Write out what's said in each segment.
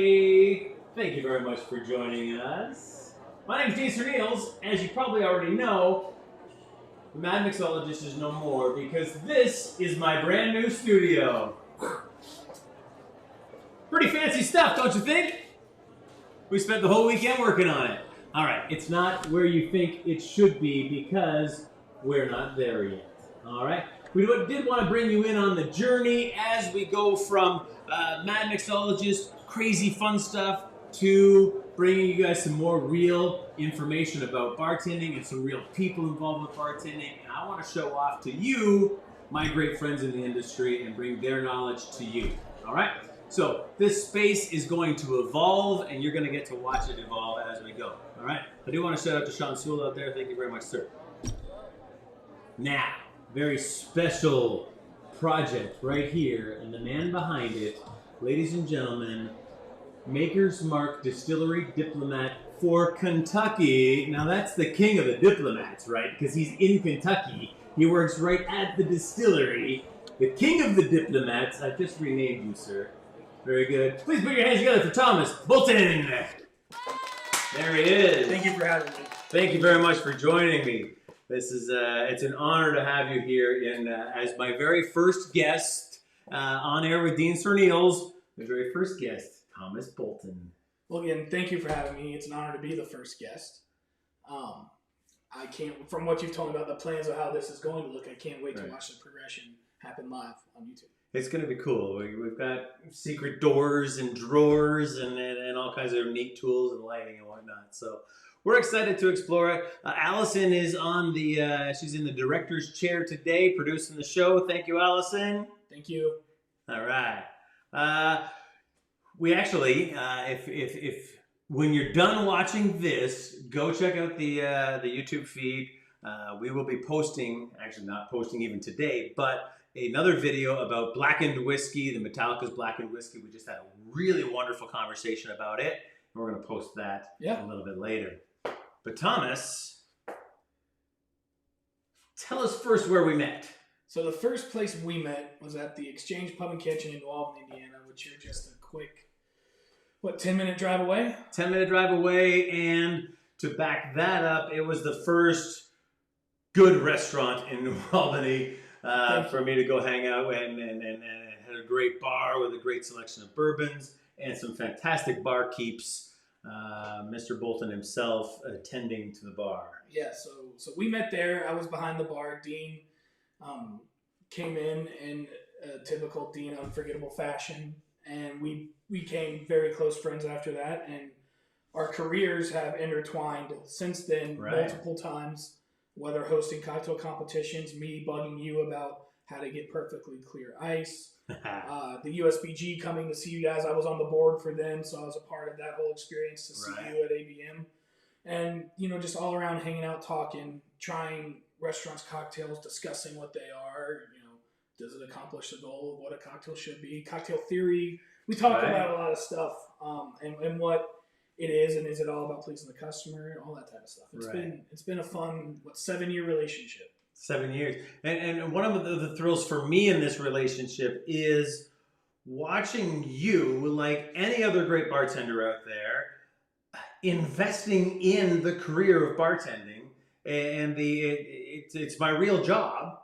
everybody. Thank you very much for joining us. My name is Dean Serneels. As you probably already know, the Mad Mixologist is no more because this is my brand new studio. Pretty fancy stuff, don't you think? We spent the whole weekend working on it. All right, it's not where you think it should be because we're not there yet. All right? We did want to bring you in on the journey as we go from Mad Mixologist, crazy fun stuff, to bringing you guys some more real information about bartending and some real people involved with bartending. And I want to show off to you, my great friends in the industry, and bring their knowledge to you. All right? So this space is going to evolve, and you're going to get to watch it evolve as we go. All right? I do want to shout out to Sean Sewell out there. Thank you very much, sir. Now, very special project right here, and the man behind it, ladies and gentlemen, Maker's Mark Distillery Diplomat for Kentucky. Now that's the king of the diplomats, right? Because he's in Kentucky. He works right at the distillery. The king of the diplomats. I've just renamed you, sir. Very good. Please put your hands together for Thomas Bolton. There he is. Thank you for having me. Thank you very much for joining me. This is it's an honor to have you here in as my very first guest on air with Dean Serneels. My very first guest, Thomas Bolton. Well, again, thank you for having me. It's an honor to be the first guest. I can't, from what you've told me about the plans of how this is going to look, I can't wait to watch the progression happen live on YouTube. It's going to be cool. We've got secret doors and drawers and all kinds of neat tools and lighting and whatnot. So we're excited to explore it. Allison is on the, she's in the director's chair today, producing the show. Thank you, Allison. Thank you. All right. We actually, if when you're done watching this, go check out the YouTube feed. We will be posting, actually not posting even today, but another video about blackened whiskey, the Metallica's blackened whiskey. We just had a really wonderful conversation about it, and we're going to post that a little bit later. But Thomas, tell us first where we met. So the first place we met was at the Exchange Pub and Kitchen in New Albany, Indiana, which you're just a quick, 10-minute drive away? 10-minute drive away, and to back that up, it was the first good restaurant in New Albany for me to go hang out and had a great bar with a great selection of bourbons and some fantastic barkeeps. Mr. Bolton himself attending to the bar. Yeah, so we met there. I was behind the bar. Dean came in a typical Dean unforgettable fashion, and we became very close friends after that, and our careers have intertwined since then multiple times, whether hosting cocktail competitions, me bugging you about how to get perfectly clear ice, the USBG coming to see you guys. I was on the board for them, so I was a part of that whole experience to see you at ABM. And, just all around hanging out, talking, trying restaurants, cocktails, discussing what they are. Does it accomplish the goal of what a cocktail should be? Cocktail theory. We talk about a lot of stuff and what it is, and is it all about pleasing the customer, all that type of stuff. It's been a fun 7-year relationship. 7 years. And one of the thrills for me in this relationship is watching you, like any other great bartender out there, investing in the career of bartending, and it's my real job,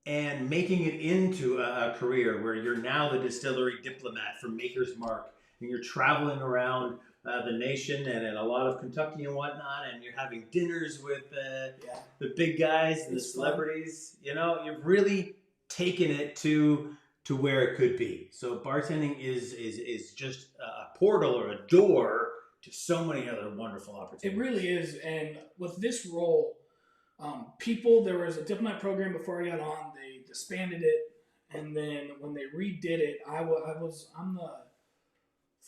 and making it into a career where you're now the distillery diplomat for Maker's Mark, and you're traveling around the nation and in a lot of Kentucky and whatnot, and you're having dinners with the big guys and the celebrities. You've really taken it to where it could be. So bartending is just a portal or a door to so many other wonderful opportunities. It really is. And with this role, there was a diplomat program before I got on. They disbanded it, and then when they redid it, I'm the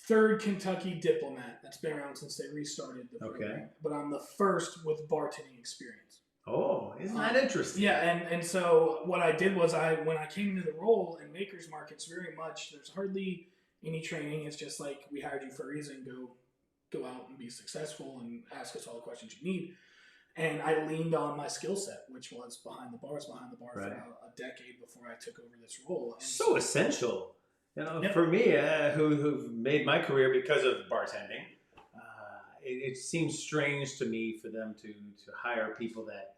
third Kentucky diplomat that's been around since they restarted the program. But I'm the first with bartending experience. Oh, isn't that interesting? Yeah, and so what I did was when I came into the role in Maker's Mark, it's very much, there's hardly any training. It's just like, we hired you for a reason. Go out and be successful and ask us all the questions you need. And I leaned on my skill set, which was behind the bar. I was behind the bar for about a decade before I took over this role. And so essential. Yep. For me, who've made my career because of bartending, it seems strange to me for them to hire people that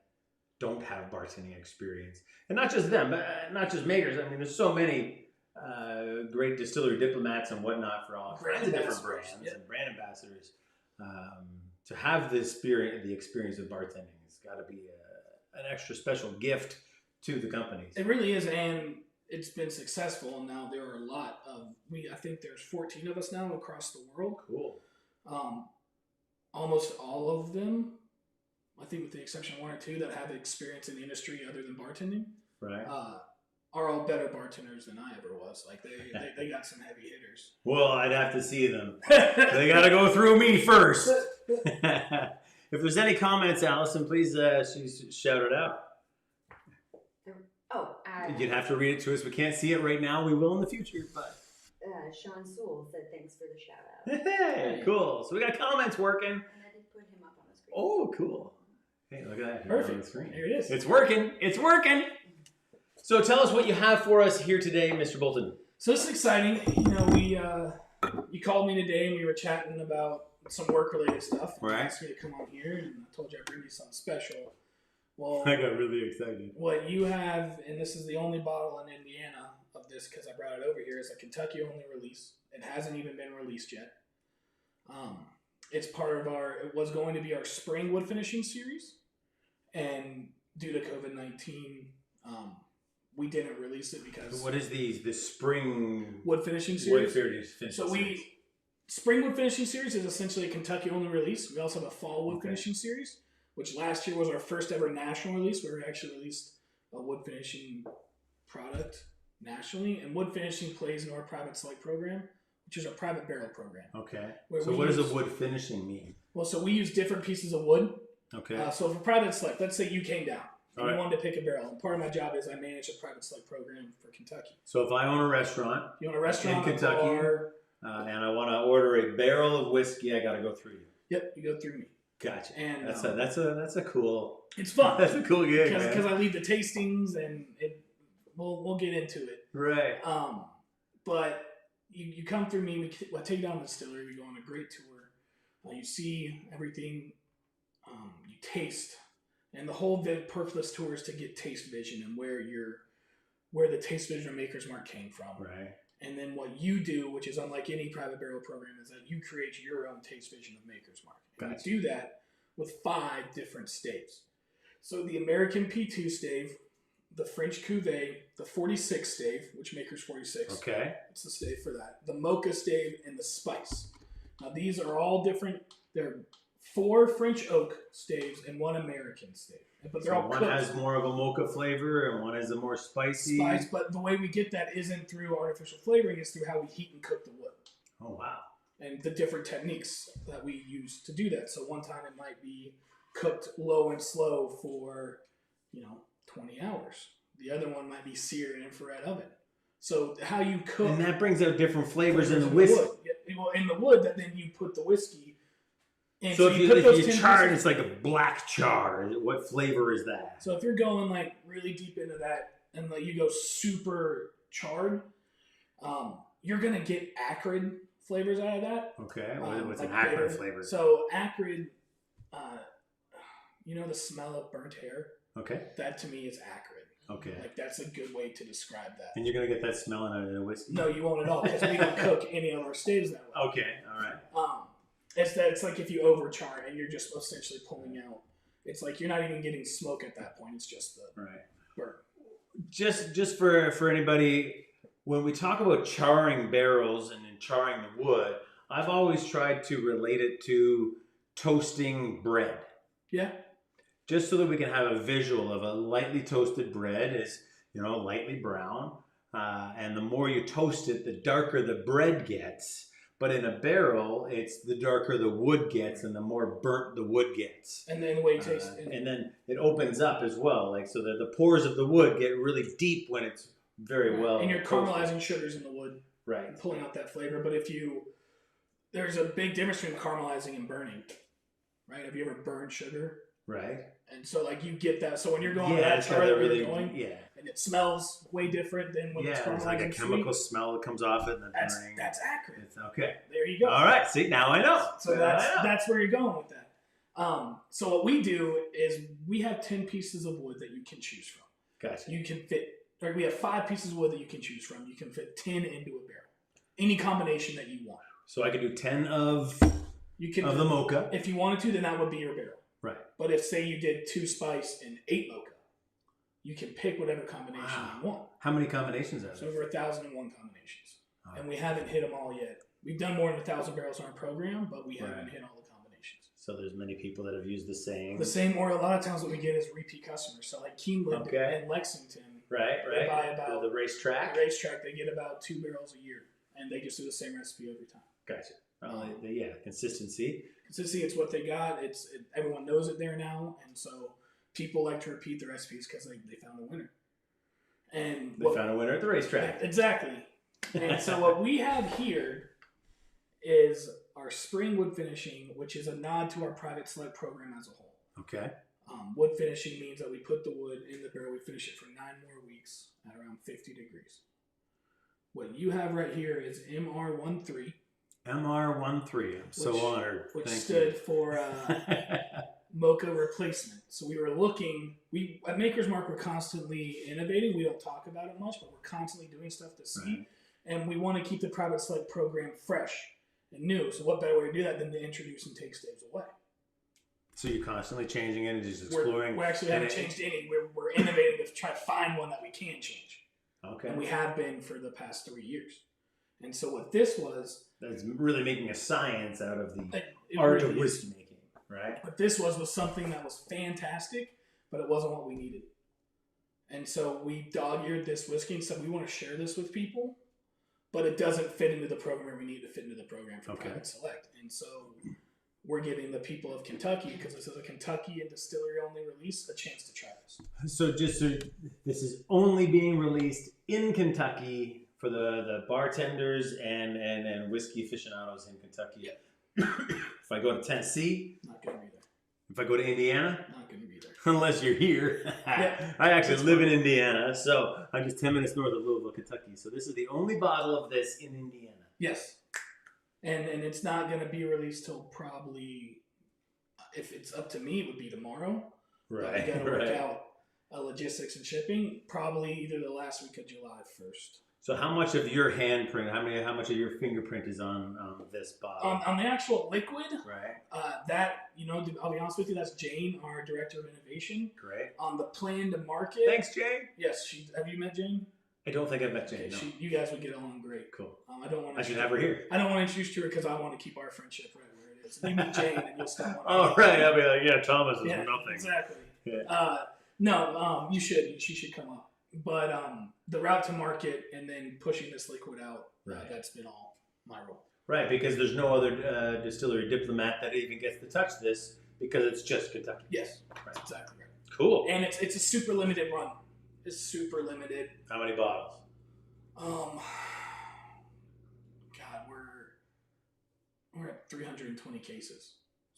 don't have bartending experience, and not just them, not just makers. I mean, there's so many great distillery diplomats and whatnot for all kinds of different brands and brand ambassadors. To have the experience of bartending has got to be an extra special gift to the companies. It really is, and it's been successful. And now there are a lot of I think there's 14 of us now across the world. Cool. Almost all of them, I think with the exception of one or two that have experience in the industry other than bartending, right, are all better bartenders than I ever was. Like they got some heavy hitters. Well, I'd have to see them. They got to go through me first. If there's any comments, Allison, please shout it out. You'd have to read it to us. We can't see it right now. We will in the future, but Sean Sewell said thanks for the shout out. Hey, cool. So we got comments working. And I did put him up on the screen. Oh, cool. Hey, look at that. Perfect. On the screen. There it is. It's working. It's working. So tell us what you have for us here today, Mr. Bolton. So this is exciting. You called me today and we were chatting about some work-related stuff. Right. You asked me to come on here, and I told you I'd bring you something special. Well, I got really excited. What you have, and this is the only bottle in Indiana of this because I brought it over here, is a Kentucky-only release. It hasn't even been released yet. It's part of it was going to be our spring wood finishing series, and due to COVID-19, we didn't release it because... What is the spring... Wood finishing series? So Spring wood finishing series is essentially a Kentucky-only release. We also have a fall wood finishing series, which last year was our first ever national release, where we actually released a wood finishing product nationally. And wood finishing plays in our private select program, which is our private barrel program. Okay. So what does a wood finishing mean? Well, so we use different pieces of wood. Okay. So for private select, let's say you came down and you wanted to pick a barrel. And part of my job is I manage a private select program for Kentucky. So if I own a restaurant, you own a restaurant in Kentucky, and I want to order a barrel of whiskey, I got to go through you. Yep, you go through me. Gotcha. And that's a cool. It's fun. That's a cool gig, because I lead the tastings, and we'll get into it. Right. But you come through me. I take you down to the distillery. We go on a great tour. You see everything. You taste, and the whole purpose of this tour is to get taste vision and where the taste vision of Maker's Mark came from. Right. And then what you do, which is unlike any private barrel program, is that you create your own taste vision of Maker's Mark. And gotcha. you do that with 5 different staves. So the American P2 stave, the French Cuvée, the 46 stave, which Maker's 46. Okay. It's the stave for that. The Mocha stave and the Spice. Now these are all different. They're 4 French oak staves and 1 American stave. But they're all one cooked. has more of a mocha flavor and one has a more spicy. Spice, but the way we get that isn't through artificial flavoring, it's through how we heat and cook the wood. Oh, wow. And the different techniques that we use to do that. So one time it might be cooked low and slow for, 20 hours. The other one might be seared in an infrared oven. So how you cook... And that brings out different flavors in the whiskey. Wood. Yeah, well, in the wood, that then you put the whiskey... And so if you char it, it's like a black char. What flavor is that? So if you're going really deep into that and you go super charred, you're going to get acrid flavors out of that. Okay. What's an acrid flavor? So acrid, the smell of burnt hair. Okay. That to me is acrid. Okay. That's a good way to describe that. And you're going to get that smell in a whiskey? No, you won't at all because we don't cook any of our staves that way. Okay. All right. It's like if you overchar and you're just essentially pulling out. It's like you're not even getting smoke at that point. It's just the burn. Just for anybody, when we talk about charring barrels and charring the wood, I've always tried to relate it to toasting bread. Yeah. Just so that we can have a visual of a lightly toasted bread is, lightly brown. And the more you toast it, the darker the bread gets. But in a barrel, it's the darker the wood gets and the more burnt the wood gets. And then the way you taste it. And then it opens up as well, so that the pores of the wood get really deep when it's very well and you're toasted. caramelizing sugars in the wood. Right. And pulling out that flavor. But there's a big difference between caramelizing and burning. Right? Have you ever burned sugar? Right. And so like you get that. So when you're going to Yeah, that it's got char that that really. you're going, Yeah. and it smells way different than when it's Yeah, there's like a caramelizing chemical sweet. smell that comes off it and the burning. That's accurate. It's okay. There you go. All right. See, now I know. So that's where you're going with that. So what we do is we have 10 pieces of wood that you can choose from. Gotcha. You can fit, or we have 5 pieces of wood that you can choose from. You can fit 10 into a barrel. Any combination that you want. So I could do 10 of the mocha. If you wanted to, then that would be your barrel. Right. But if, say, you did 2 spice and 8 mocha, you can pick whatever combination you want. How many combinations are there? So over 1,001 combinations. And we haven't hit them all yet. We've done more than 1,000 barrels on our program, but we haven't hit all the combinations. So there's many people that have used the same. Or a lot of times what we get is repeat customers. So like Keeneland and Lexington. Right. They buy about the racetrack. The racetrack, they get about 2 barrels a year. And they just do the same recipe every time. Gotcha. Consistency. Consistency, it's what they got. Everyone knows it there now. And so people like to repeat the recipes because they found a winner. And they found a winner at the racetrack. Exactly. And so what we have here is our spring wood finishing, which is a nod to our private select program as a whole. Okay. Wood finishing means that we put the wood in the barrel, we finish it for 9 more weeks at around 50 degrees. What you have right here is MR13. MR13. I'm so honored. Which stood for mocha replacement. So we were looking, at Maker's Mark, we're constantly innovating. We don't talk about it much, but we're constantly doing stuff to see. Right. And we want to keep the private select program fresh and new. So what better way to do that than to introduce and take staves away? So you're constantly changing it and just exploring. We actually haven't changed any. We're innovating to try to find one that we can change. Okay. And we have been for the past 3 years. And so what this was... That's really making a science out of the art of whiskey making, right? What this was something that was fantastic, but it wasn't what we needed. And so we dog-eared this whiskey and said, we want to share this with people, but it doesn't fit into the program we need to fit into the program for Private Select. And so we're giving the people of Kentucky, because this is a Kentucky and distillery-only release, a chance to try this. So this is only being released in Kentucky for the bartenders and whiskey aficionados in Kentucky. Yeah. If I go to Tennessee, not going to be there. If I go to Indiana, not going to be there. Unless you're here. Yeah. I actually live in Indiana, so I'm just 10 minutes north of Louisville, Kentucky. So this is the only bottle of this in Indiana. Yes. And it's not going to be released till probably, if it's up to me, it would be tomorrow. Right. We got to work out logistics and shipping, probably either the last week of July 1st. So how much of your handprint, how much of your fingerprint is on this bottle? On the actual liquid, right? I'll be honest with you, that's Jane, our director of innovation. Great. On the plan to market. Thanks, Jane. Yes, have you met Jane? I don't think I've met Jane. Okay, no. You guys would get along great. Cool. I should have her here. I don't want to introduce to her because I want to keep our friendship right where it is. You meet Jane and you'll stop. Right. I'll be like, yeah, Thomas is nothing. Exactly. Yeah. You should. She should come up. But the route to market and then pushing this liquid out, that's been all my role. Right, because there's no other distillery diplomat that even gets to touch this because it's just Kentucky. Yes, that's exactly right. Cool. And it's a super limited run. It's super limited. How many bottles? God, we're at 320 cases,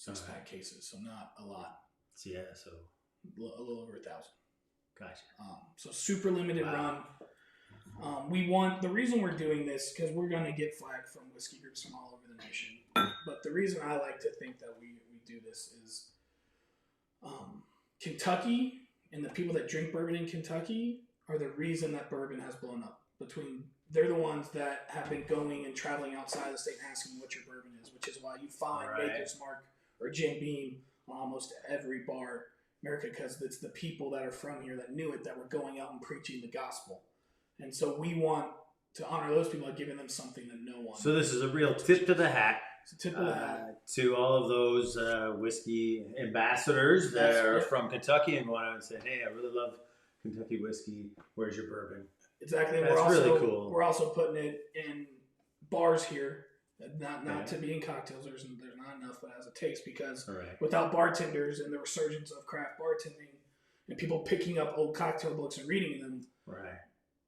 6-pack cases, so not a lot. Yeah, so a little over 1,000. Gotcha. So super limited run. The reason we're doing this, because we're going to get flagged from whiskey groups from all over the nation. But the reason I like to think that we do this is Kentucky and the people that drink bourbon in Kentucky are the reason that bourbon has blown up. They're the ones that have been going and traveling outside the state and asking what your bourbon is, which is why you find Maker's Mark or Jim Beam on almost every bar in America, because it's the people that are from here that knew it that were going out and preaching the gospel. And so we want to honor those people by giving them something that no one. So this is a real tip to the hat. It's a tip of the hat. To all of those whiskey ambassadors that are from Kentucky and want to say, hey, I really love Kentucky whiskey. Where's your bourbon? Exactly. That's really cool. We're also putting it in bars here, not to be in cocktails. There's not enough, but as a taste, because without bartenders and the resurgence of craft bartending and people picking up old cocktail books and reading them,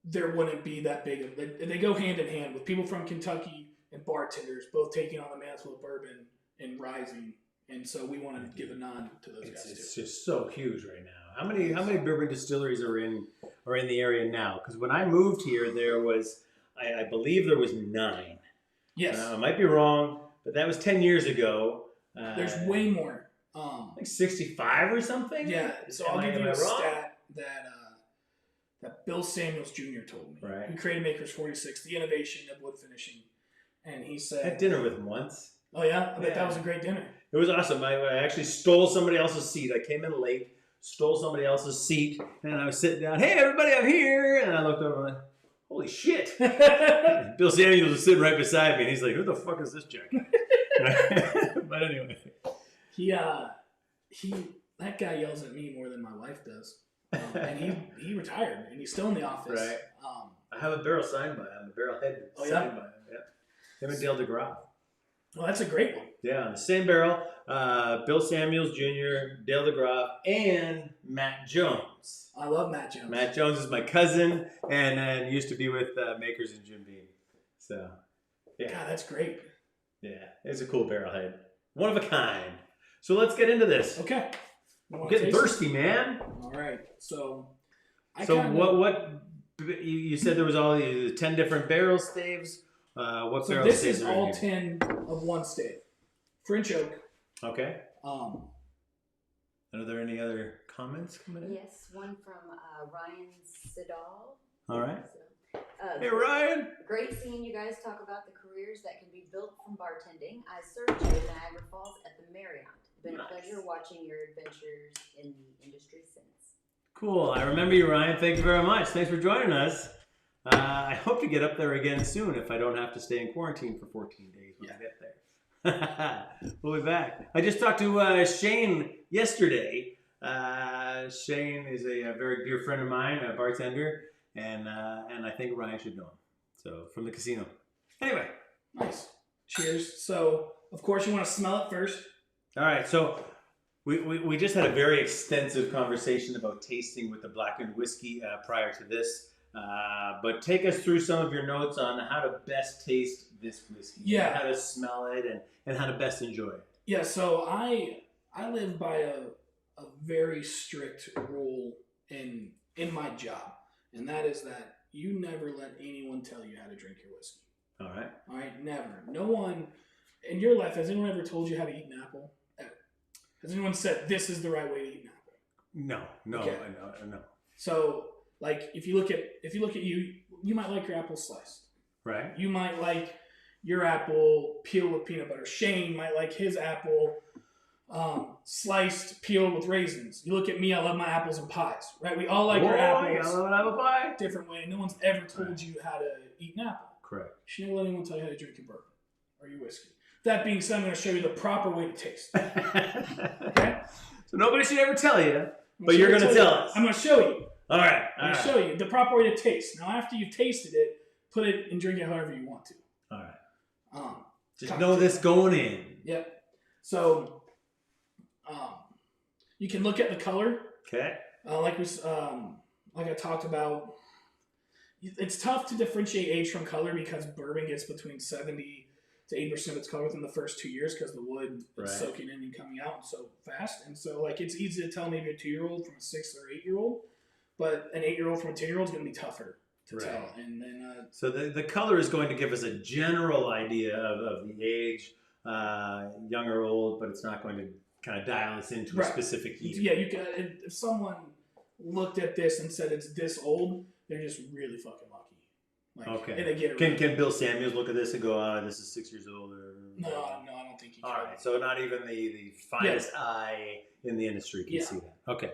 there wouldn't be that big of. They go hand in hand with people from Kentucky and bartenders both taking on the mantle of bourbon and rising And so we want to give a nod to those guys It's too. just so huge right now. How many bourbon distilleries are in the area now? Because when I moved here, there was, I believe there was 9. Yes. I might be wrong, but that was 10 years ago. There's way more. Like 65 or something? Yeah, so I'll give you a stat that Bill Samuels Jr. told me. Right. Who created Maker's 46, the innovation of wood finishing. And he said... I had dinner with him once. Oh, yeah? I bet that was a great dinner. It was awesome. I actually stole somebody else's seat. I came in late, stole somebody else's seat, and I was sitting down. Hey, everybody, I'm here. And I looked over and I'm like, holy shit. Bill Samuels was sitting right beside me, and he's like, who the fuck is this jackass? But anyway. That guy yells at me more than my wife does. And he retired, and he's still in the office. Right. I have a barrel signed by him, a barrel head signed by him. Yeah. Him and Dale DeGraw. Well, that's a great one. Yeah, on the same barrel. Bill Samuels Jr., Dale DeGraw, and Matt Jones. I love Matt Jones. Matt Jones is my cousin, and used to be with Makers and Jim Beam. So, yeah. God, that's great. Yeah, it's a cool barrel head. One of a kind. So let's get into this. Okay. I'm getting thirsty, man. All right. So what you said there was all the 10 different barrel staves. What so barrel this staves is are in all here? 10 of one stave. French oak. Okay. And are there any other comments coming in? Yes, one from Ryan Siddall. All right. So, Hey, Ryan. Great seeing you guys talk about the careers that can be built from bartending. I served you in Niagara Falls at the Marriott. Been a pleasure watching your adventures in the industry since. Cool. I remember you, Ryan. Thank you very much. Thanks for joining us. I hope to get up there again soon if I don't have to stay in quarantine for 14 days when I get there. We'll be back. I just talked to Shane yesterday. Shane is a very dear friend of mine, a bartender, and I think Ryan should know him. So, from the casino. Anyway. nice. Cheers. So, of course, you want to smell it first. All right, so we just had a very extensive conversation about tasting with the blackened whiskey prior to this. But take us through some of your notes on how to best taste this whiskey. Yeah. How to smell it and how to best enjoy it. Yeah, so I live by a very strict rule in my job, and that is that you never let anyone tell you how to drink your whiskey. All right. All right, never. No one in your life, has anyone ever told you how to eat an apple? Ever. Has anyone said this is the right way to eat an apple? No, Okay. no. So, like, if you look at you, you might like your apple sliced. Right. You might like your apple peeled with peanut butter. Shane might like his apple sliced, peeled with raisins. You look at me, I love my apples and pies. Right? We all like our apples. I love an apple pie. Different way. No one's ever told you how to eat an apple. Correct. You should never let anyone tell you how to drink your bourbon or your whiskey. That being said, I'm going to show you the proper way to taste. Okay? So nobody should ever tell you, but you're going to tell us. I'm going to show you. All right. I'm going to show you the proper way to taste. Now, after you've tasted it, put it and drink it however you want to. All right. Just Cocktail. know this going in. Yep. So, you can look at the color. Okay. Like I talked about, it's tough to differentiate age from color because bourbon gets between 70 to 80% of its color within the first 2 years because the wood is soaking in and coming out so fast. And so, like, it's easy to tell maybe a 2-year-old from a 6 or 8-year-old, but an 8-year-old from a 10-year-old is going to be tougher to tell. And then, so the color is going to give us a general idea of the age, young or old, but it's not going to kind of dial us into a specific year. Yeah, you can. If someone looked at this and said it's this old, they're just really fucking lucky. Like, okay. And they get it Can Bill Samuels look at this and go, this is 6 years old? Or No, I don't think he can. All right, so not even the finest eye in the industry can see that. Okay.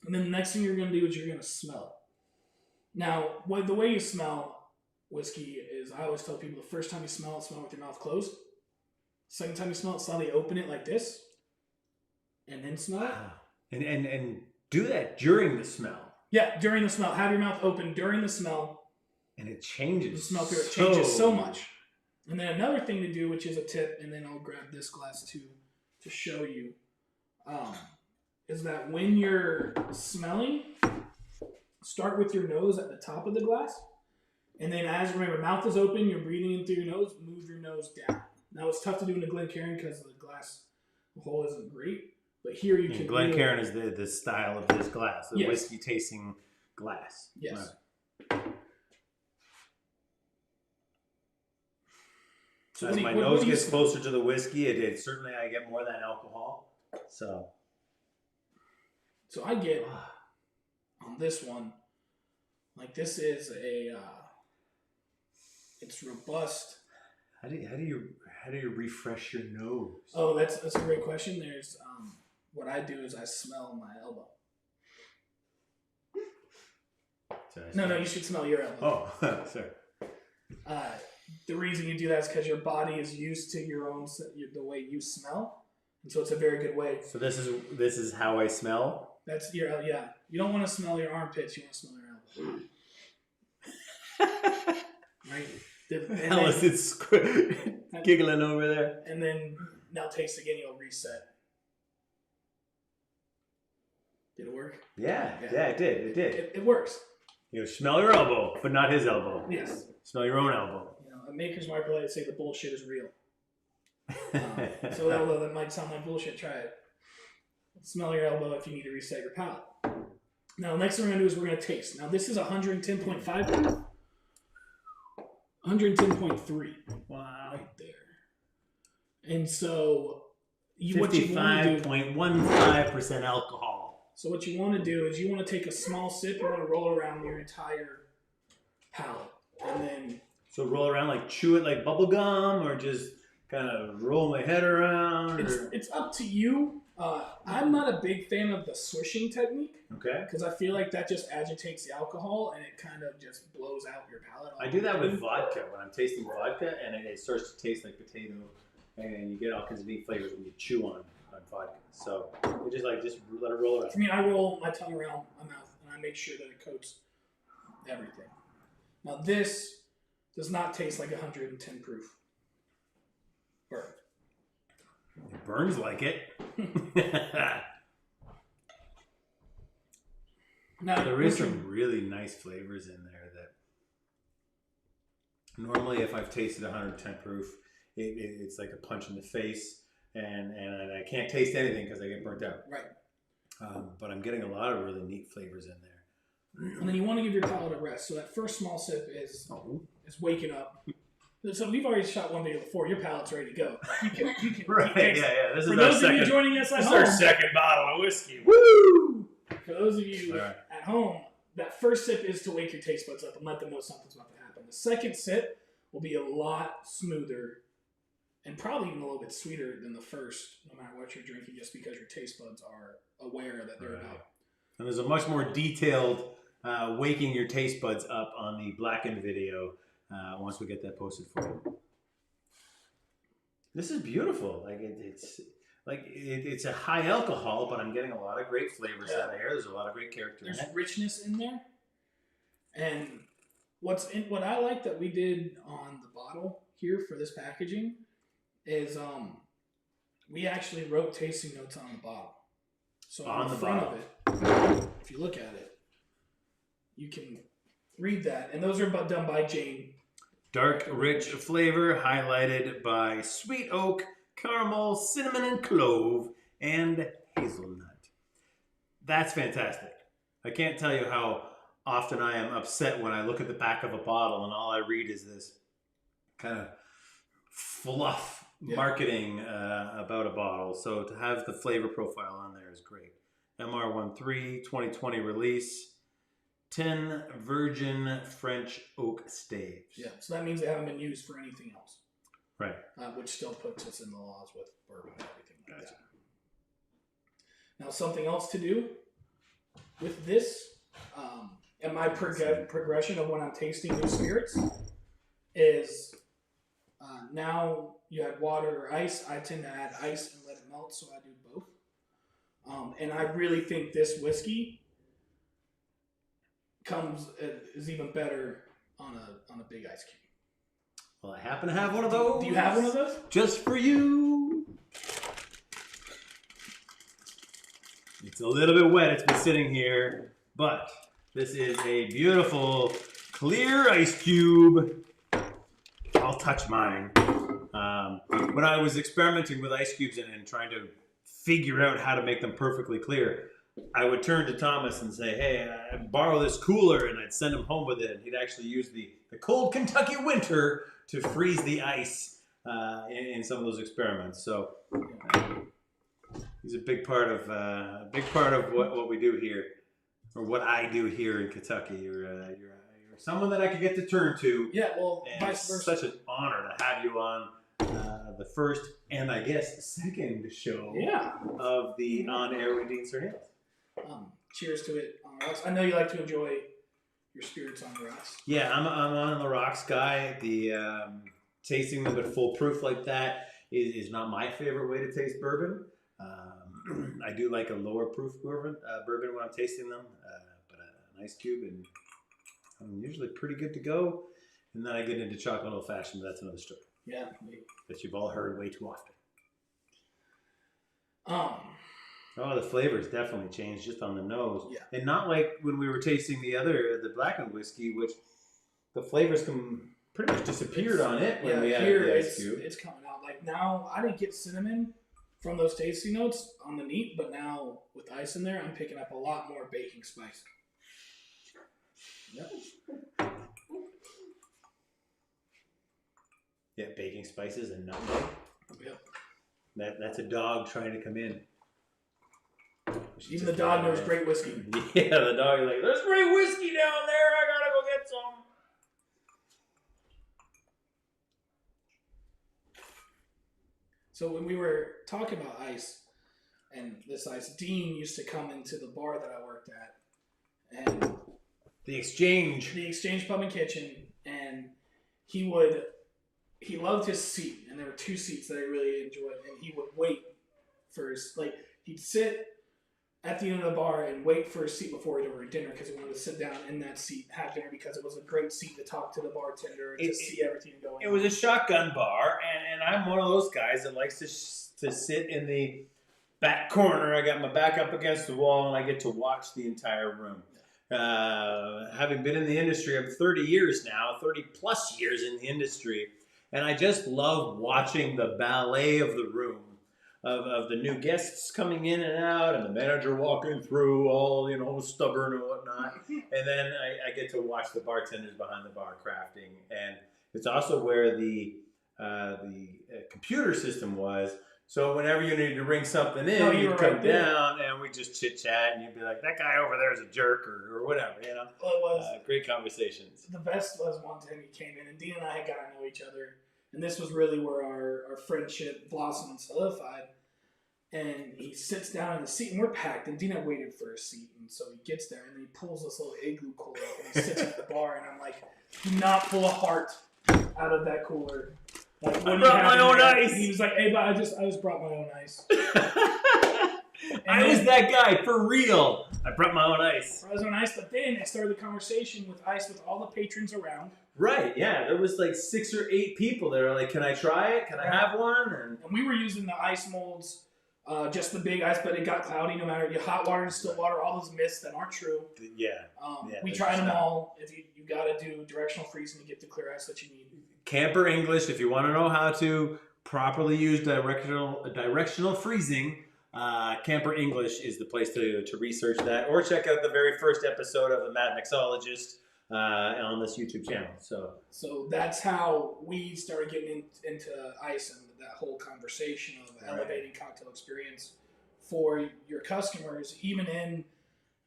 And then the next thing you're going to do is you're going to smell it. Now, the way you smell whiskey is, I always tell people the first time you smell it with your mouth closed. Second time you smell it, slowly open it like this, and then smell it. Wow. And do that during the smell. Yeah, during the smell. Have your mouth open during the smell. And it changes. The smell through it changes so much. And then another thing to do, which is a tip, and then I'll grab this glass too to show you, is that when you're smelling, start with your nose at the top of the glass. And then remember, mouth is open, you're breathing in through your nose, move your nose down. Now it's tough to do in a Glencairn because the glass hole isn't great. But here you can. Glencairn is the style of this glass, the whiskey tasting glass. Yes. Right. So as my nose gets closer to the whiskey, it certainly I get more of that alcohol. So I get on this one, like this is it's robust. How do you refresh your nose? Oh, that's a great question. There's what I do is I smell my elbow. No, you should smell your elbow. Oh, sorry. The reason you do that is because your body is used to the way you smell, and so it's a very good way. So this is how I smell. That's your You don't want to smell your armpits. You want to smell your elbow. Right. Allison's giggling over there. And then now taste again. You'll reset. Did it work? Yeah, it did. It works. You know, smell your elbow, but not his elbow. Yes. Smell your own elbow. You know, a Maker's Mark would say the bullshit is real. So although that might sound like bullshit, try it. Smell your elbow if you need to reset your palate. Now, the next thing we're going to do is we're going to taste. Now, this is 110.5 proof. 110.3. Wow. Right there. And so, what you want to do... 55.15% alcohol. So what you want to do is you want to take a small sip, you want to roll around your entire palate. And then... So roll around, like chew it like bubble gum, or just kind of roll my head around? It's up to you. I'm not a big fan of the swishing technique. Okay. Because I feel like that just agitates the alcohol and it kind of just blows out your palate. I do that with vodka. When I'm tasting vodka and it starts to taste like potato, and you get all kinds of neat flavors when you chew on vodka. So you just let it roll around. I mean, I roll my tongue around my mouth and I make sure that it coats everything. Now this does not taste like 110 proof burn. It burns like it. Now there is some really nice flavors in there that normally if I've tasted 110 proof, it's like a punch in the face, and I can't taste anything because I get burnt out. Right. But I'm getting a lot of really neat flavors in there. And then you want to give your palate a rest. So that first small sip is waking up. So we've already shot one video before. Your palate's ready to go. You can right? Yeah. This is for those of you joining us at home, our second bottle of whiskey. Woo! For those of you at home, that first sip is to wake your taste buds up and let them know something's about to happen. The second sip will be a lot smoother and probably even a little bit sweeter than the first, no matter what you're drinking, just because your taste buds are aware that they're about. And there's a much more detailed waking your taste buds up on the blackened video once we get that posted for you. This is beautiful. It's a high alcohol, but I'm getting a lot of great flavors out of here. There's a lot of great character. There's richness in there, and what I like that we did on the bottle here for this packaging is we actually wrote tasting notes on the bottle. So on the front of it, if you look at it, you can read that, and those are done by Jane. Dark, rich flavor highlighted by sweet oak, caramel, cinnamon and clove, and hazelnut. That's fantastic. I can't tell you how often I am upset when I look at the back of a bottle and all I read is this kind of fluff marketing about a bottle. So to have the flavor profile on there is great. MR13 2020 release. 10 virgin French oak staves. Yeah, so that means they haven't been used for anything else. Right. Which still puts us in the laws with bourbon and everything like that. Now, something else to do with this, and my progression of when I'm tasting new spirits, is now you add water or ice. I tend to add ice and let it melt, so I do both. And I really think this whiskey is even better on a big ice cube. Well, I happen to have one of those. Do you have one of those? Just for you. It's a little bit wet. It's been sitting here, but this is a beautiful clear ice cube. I'll touch mine. When I was experimenting with ice cubes and trying to figure out how to make them perfectly clear, I would turn to Thomas and say, hey, I borrow this cooler, and I'd send him home with it. And he'd actually use the cold Kentucky winter to freeze the ice in some of those experiments. So he's a big part of what we do here, or what I do here in Kentucky. You're someone that I could get to turn to. Yeah, well, and vice versa. It's such an honor to have you on the first and I guess second show of the On Air with Dean Serneels. Cheers to it on the rocks. I know you like to enjoy your spirits on the rocks. Yeah, I'm on the rocks guy. The tasting them at full proof like that is not my favorite way to taste bourbon. I do like a lower proof bourbon when I'm tasting them, but an ice cube and I'm usually pretty good to go. And then I get into chocolate old fashioned, but that's another story. Yeah, that you've all heard way too often. Oh, the flavors definitely changed just on the nose. Yeah. And not like when we were tasting the blackened whiskey, which the flavors pretty much disappeared on it when we added the ice cube. It's coming out. Like now, I didn't get cinnamon from those tasty notes on the neat, but now with ice in there, I'm picking up a lot more baking spice. Yep. Yeah, baking spices and nutmeg. Yep. That's a dog trying to come in. Even the dog knows great whiskey. Yeah, the dog is like, there's great whiskey down there. I gotta go get some. So when we were talking about ice and this ice, Dean used to come into the bar that I worked at, and the Exchange Pub and Kitchen, and he loved his seat, and there were two seats that I really enjoyed, and he would wait for he'd sit at the end of the bar and wait for his seat before he'd order dinner because he wanted to sit down in that seat, have dinner, because it was a great seat to talk to the bartender and to see everything going on. It was a shotgun bar, and I'm one of those guys that likes to sit in the back corner. I got my back up against the wall, and I get to watch the entire room. Having been in the industry, I'm 30 years now, 30 plus years in the industry, and I just love watching the ballet of the room, of the new guests coming in and out, and the manager walking through, all stubborn and whatnot, and then I get to watch the bartenders behind the bar crafting, and it's also where the computer system was. So whenever you needed to ring something in, you'd come down and we just chit chat, and you'd be like, "That guy over there is a jerk," or whatever, Well, it was great conversations. The best was one time he came in, and Dean and I had got to know each other, and this was really where our friendship blossomed and solidified. And he sits down in the seat, and we're packed, and Dean had waited for a seat, and so he gets there, and then he pulls this little igloo cooler up, and he sits at the bar, and I'm like, "Do not pull a heart out of that cooler." Like, I brought my own ice. He was like, "Hey, but I just brought my own ice." I was that guy for real. I brought my own ice. I was on ice, but then I started the conversation with ice with all the patrons around. Right, yeah. There was like 6 or 8 people that were like, "Can I try it? Can I have one?" And we were using the ice molds, just the big ice, but it got cloudy no matter hot water, still water, all those myths that aren't true. Yeah. We tried them all. If you got to do directional freezing to get the clear ice that you need. Camper English, if you want to know how to properly use directional freezing, Camper English is the place to research that, or check out the very first episode of the Mad Mixologist on this YouTube channel. So that's how we started getting into ice and that whole conversation of elevating cocktail experience for your customers. Even in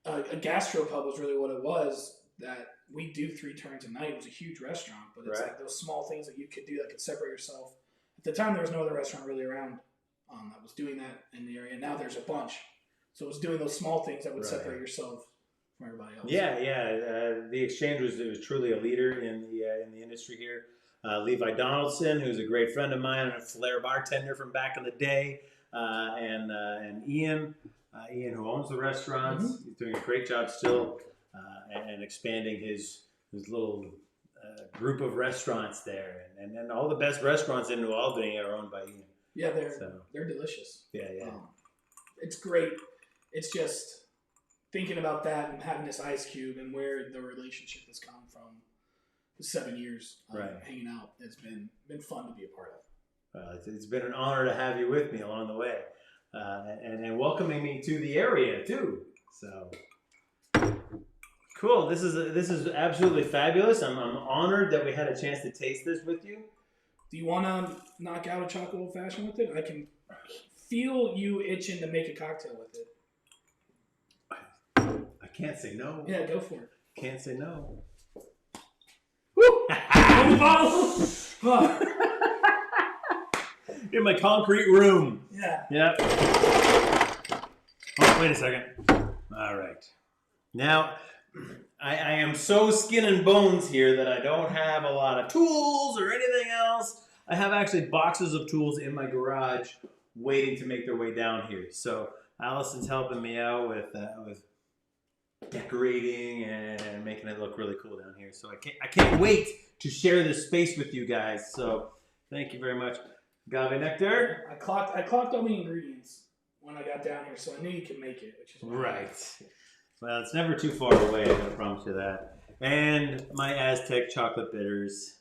a gastropub was really what it was. That we do 3 turns a night. It was a huge restaurant, but it's like those small things that you could do that could separate yourself. At the time, there was no other restaurant really around that was doing that in the area. Now there's a bunch. So it was doing those small things that would separate yourself from everybody else. Yeah. The Exchange was truly a leader in the industry here. Levi Donaldson, who's a great friend of mine and a flair bartender from back in the day, and Ian, who owns the restaurants. Mm-hmm. He's doing a great job still. And expanding his little group of restaurants there, and all the best restaurants in New Albany are owned by Ian. Yeah, they're delicious. Yeah. It's great. It's just thinking about that and having this ice cube and where the relationship has come from. The 7 years hanging out, it's been fun to be a part of. It's been an honor to have you with me along the way. and welcoming me to the area too. So cool. This is absolutely fabulous. I'm honored that we had a chance to taste this with you. Do you want to knock out a chocolate old fashioned with it? I can feel you itching to make a cocktail with it. I can't say no. Yeah, go for it. Can't say no. Woo! Oh. In my concrete room. Yeah. Yep. Oh, wait a second. All right. Now, I am so skin and bones here that I don't have a lot of tools or anything else. I have actually boxes of tools in my garage waiting to make their way down here. So Allison's helping me out with decorating and making it look really cool down here. So I can't wait to share this space with you guys. So thank you very much. Agave nectar. I clocked all the ingredients when I got down here, so I knew you could make it, which is Right. Well, it's never too far away, I promise you that. And my Aztec chocolate bitters.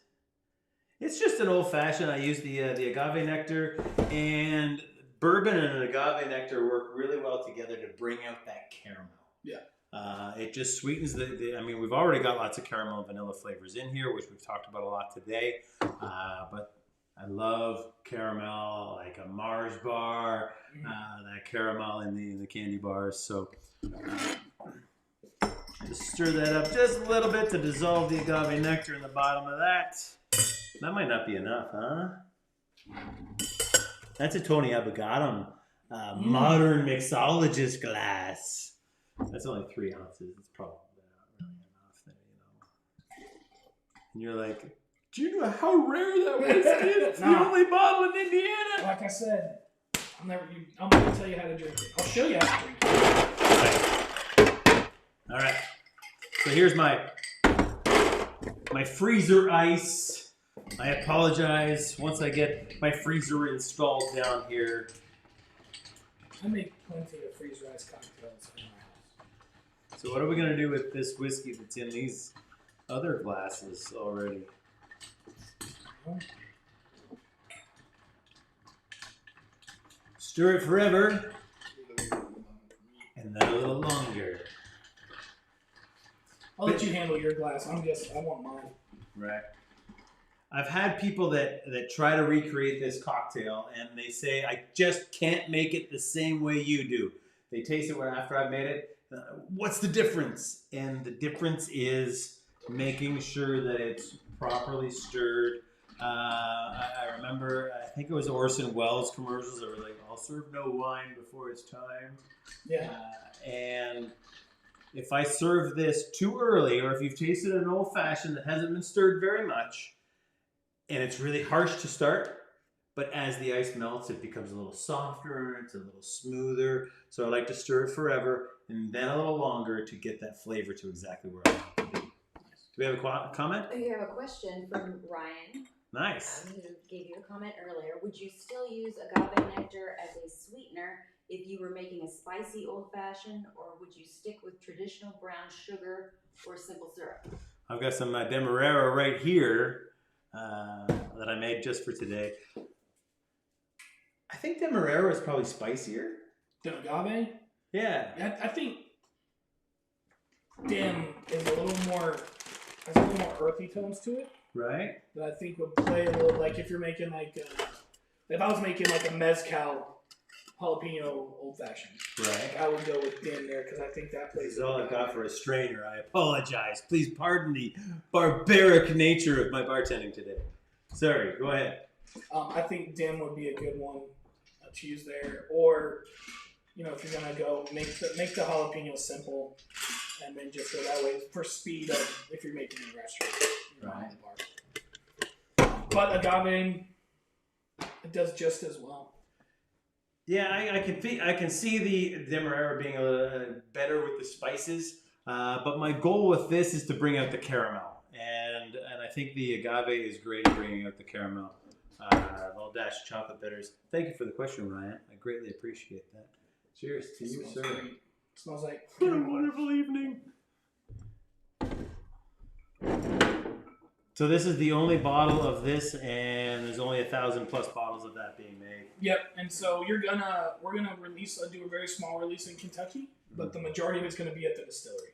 It's just an old-fashioned. I use the agave nectar, and bourbon and agave nectar work really well together to bring out that caramel. Yeah. It just sweetens I mean, we've already got lots of caramel and vanilla flavors in here, which we've talked about a lot today. But I love caramel, like a Mars bar, that caramel in the candy bars. So just stir that up just a little bit to dissolve the agave nectar in the bottom of that. That might not be enough, huh? That's a Tony Abogadam modern mixologist glass. That's only 3 ounces. It's probably not really enough there, you know. And you're like, do you know how rare that whiskey is? It's the only bottle in Indiana. Like I said, I'm not going to tell you how to drink it. I'll show you how to drink it. All right. So here's my freezer ice. I apologize once I get my freezer installed down here. I make plenty of freeze ice cocktails in my house. So what are we going to do with this whiskey that's in these other glasses already? Stir it forever, and then a little longer. I'll let you handle your glass. I want mine. Right. I've had people that try to recreate this cocktail, and they say, I just can't make it the same way you do. They taste it after I've made it. What's the difference? And the difference is making sure that it's properly stirred. I remember, I think it was Orson Welles commercials that were like, I'll serve no wine before it's time. Yeah. And if I serve this too early, or if you've tasted an old fashioned that hasn't been stirred very much, and it's really harsh to start, but as the ice melts, it becomes a little softer, it's a little smoother. So I like to stir it forever, and then a little longer to get that flavor to exactly where I want it to be. Do we have a comment? We have a question from Ryan. Nice. Who gave you a comment earlier. Would you still use agave nectar as a sweetener if you were making a spicy old-fashioned, or would you stick with traditional brown sugar or simple syrup? I've got some Demerara right here that I made just for today. I think Demerara is probably spicier. The agave? Yeah. I think Dim is has a little more earthy tones to it. Right? That I think would play a little, like if you're making if I was making like a mezcal jalapeno old fashioned. Right. I would go with Dim there because I think that This plays. is all I've got for a strainer. I apologize. Please pardon the barbaric nature of my bartending today. Sorry, go ahead. I think Dim would be a good one to use there, or if you're gonna go make the jalapeno simple, and then just go that way for speed of if you're making a restaurant, behind the bar. But agave, it does just as well. Yeah, I can see the Demerara being a little better with the spices, but my goal with this is to bring out the caramel, and I think the agave is great at bringing out the caramel. Little dash of chocolate bitters. Thank you for the question, Ryan. I greatly appreciate that. Cheers to you, sir. Great. It smells like What a wonderful evening. So this is the only bottle of this, and there's only 1,000+ bottles of that being made. Yep. And so we're gonna do a very small release in Kentucky, but the majority of it's gonna be at the distillery.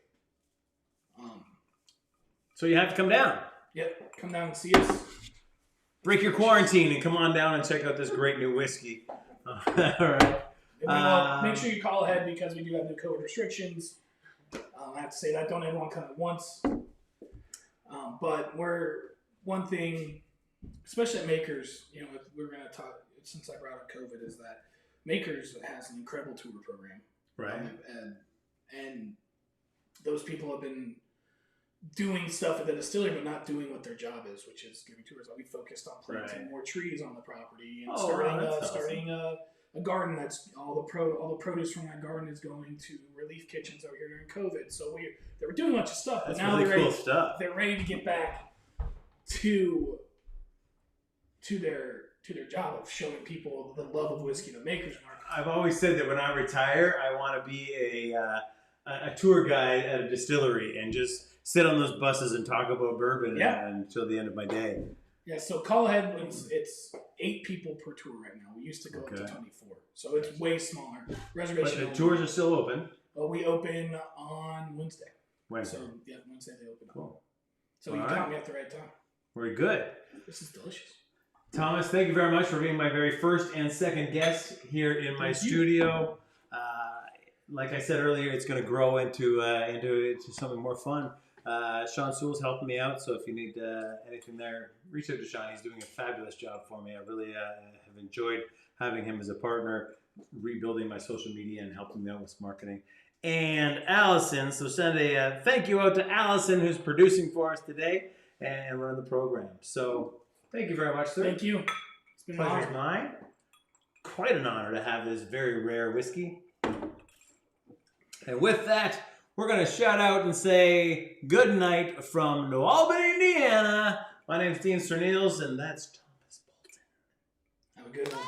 So you have to come down. Yep. Come down and see us. Break your quarantine and come on down and check out this great new whiskey. All right. Make sure you call ahead because we do have new COVID restrictions. I have to say that don't everyone come at once. But one thing, especially at Makers, we're going to talk, since I brought up COVID, is that Makers has an incredible tour program. Right. And those people have been doing stuff at the distillery, but not doing what their job is, which is giving tours. We focused on planting more trees on the property and starting a garden that's all the produce from that garden is going to relief kitchens over here during COVID. So they were doing a bunch of stuff, but now they're ready to get back to their job of showing people the love of whiskey in the Makers market. I've always said that when I retire, I want to be a tour guide at a distillery and just sit on those buses and talk about bourbon until the end of my day. Yeah, so call ahead. It's 8 people per tour right now. We used to go up to 24, so it's way smaller. Reservation. But the tours are still open. We open on Wednesday. Wednesday. So yeah, Wednesday they open. Cool. So you caught me at the right time. Very good. This is delicious. Thomas, thank you very much for being my very first and second guest here in my studio. Like I said earlier, it's going to grow into something more fun. Sean Sewell's helping me out, so if you need anything there, reach out to Sean. He's doing a fabulous job for me. I really have enjoyed having him as a partner, rebuilding my social media and helping me out with marketing. And Allison, so send a thank you out to Allison, who's producing for us today and running the program. So thank you very much, sir. Thank you. It's been an Pleasure's honor. mine. Quite an honor to have this very rare whiskey. And with that, we're going to shout out and say good night from New Albany, Indiana. My name's Dean Serneels, and that's Thomas Bolton. Have a good one.